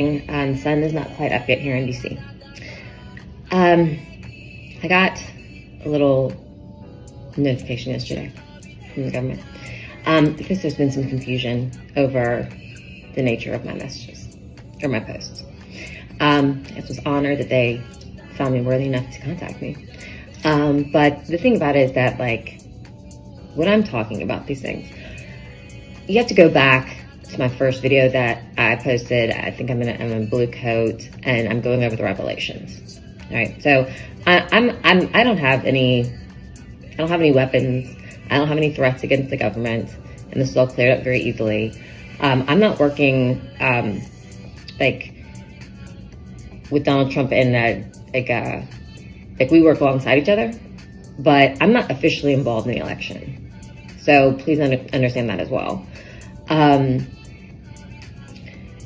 The sun is not quite up yet here in DC. I got a little notification yesterday from the government because there's been some confusion over the nature of my messages or my posts. It was honored that they found me worthy enough to contact me. But the thing about it is that, like, when I'm talking about these things, you have to go back to my first video that I posted. I think I'm in a blue coat and I'm going over the revelations. All right. So I don't have any weapons. I don't have any threats against the government, and this is all cleared up very easily. I'm not working like with Donald Trump in like we work alongside each other, but I'm not officially involved in the election. So please understand that as well.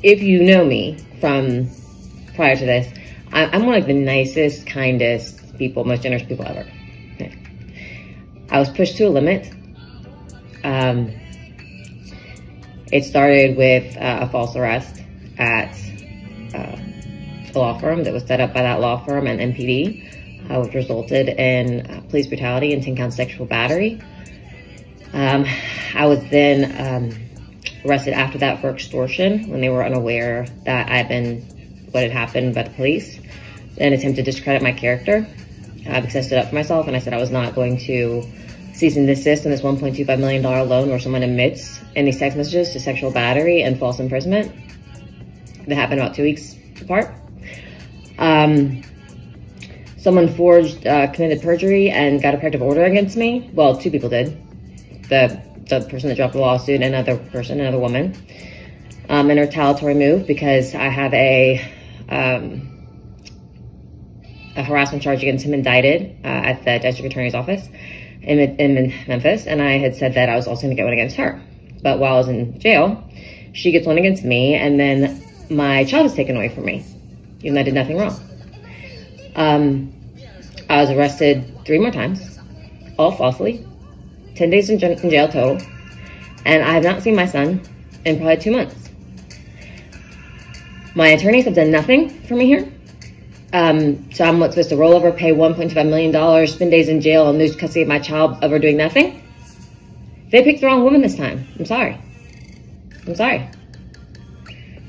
If you know me from prior to this, I'm one of the nicest, kindest people, most generous people ever. I was pushed to a limit. It started with a false arrest at a law firm that was set up by that law firm and MPD, which resulted in police brutality and 10 counts sexual battery. I was then arrested after that for extortion when they were unaware that what had happened by the police, and attempt to discredit my character because I stood up for myself and I said I was not going to cease and desist on this $1.25 million loan where someone admits in these text messages to sexual battery and false imprisonment. That happened about 2 weeks apart. Someone committed perjury and got a protective order against me. Well, two people did. The person that dropped the lawsuit and another woman. In a retaliatory move because I have a harassment charge against him indicted at the district attorney's office in Memphis, and I had said that I was also going to get one against her. But while I was in jail, she gets one against me, and then my child is taken away from me, even though I did nothing wrong. I was arrested 3 more times, all falsely, 10 days in jail total, and I have not seen my son in probably 2 months. My attorneys have done nothing for me here. So I'm supposed to roll over, pay $1.25 million, spend days in jail, and lose custody of my child over doing nothing? They picked the wrong woman this time. I'm sorry.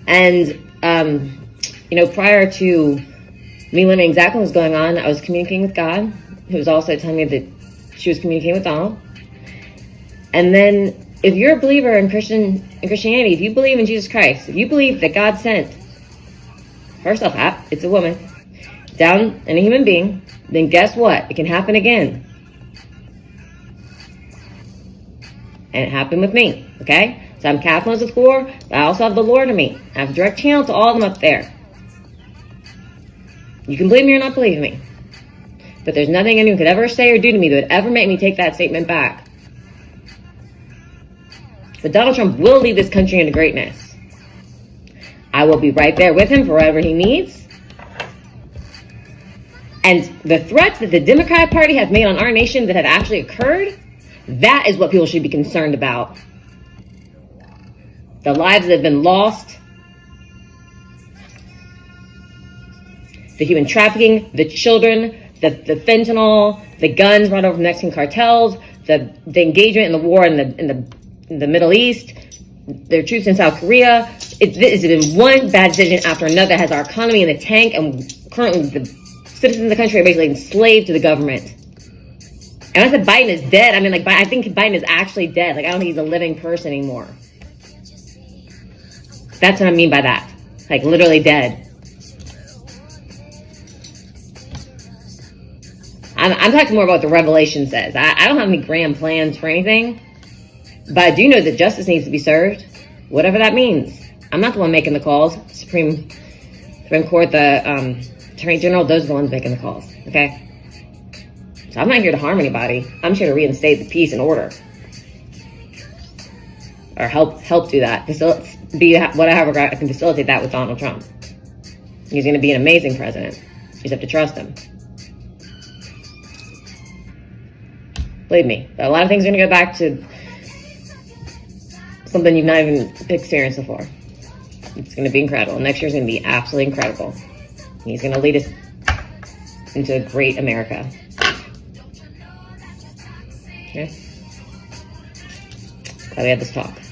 And, prior to me learning exactly what was going on, I was communicating with God, who was also telling me that she was communicating with Donald. And then if you're a believer in Christianity, if you believe in Jesus Christ, if you believe that God sent herself, it's a woman, down in a human being, then guess what? It can happen again. And it happened with me, okay? So I'm Catholic as a core, but I also have the Lord in me. I have a direct channel to all of them up there. You can believe me or not believe me. But there's nothing anyone could ever say or do to me that would ever make me take that statement back. But Donald Trump will lead this country into greatness. I will be right there with him for whatever he needs. And the threats that the Democratic Party has made on our nation that have actually occurred, that is what people should be concerned about. The lives that have been lost, the human trafficking, the children, the fentanyl, the guns brought over from Mexican cartels, the engagement in the war in the Middle East, their troops in South Korea. It's been one bad decision after another that has our economy in the tank, and currently the citizens of the country are basically enslaved to the government. And I said Biden is dead. I mean, like, I think Biden is actually dead. Like, I don't think he's a living person anymore. That's what I mean by that. Like, literally dead. I'm talking more about what the Revelation says. I don't have any grand plans for anything, but I do know that justice needs to be served, whatever that means. I'm not the one making the calls. Supreme Court, the Attorney General, those are the ones making the calls, okay? So I'm not here to harm anybody. I'm here to reinstate the peace and order. Or help do that. Be whatever I can facilitate that with Donald Trump. He's going to be an amazing president. You just have to trust him. Believe me, a lot of things are going to go back to something you've not even experienced before. It's going to be incredible. Next year's going to be absolutely incredible. He's going to lead us into a great America. Okay? Glad we had this talk.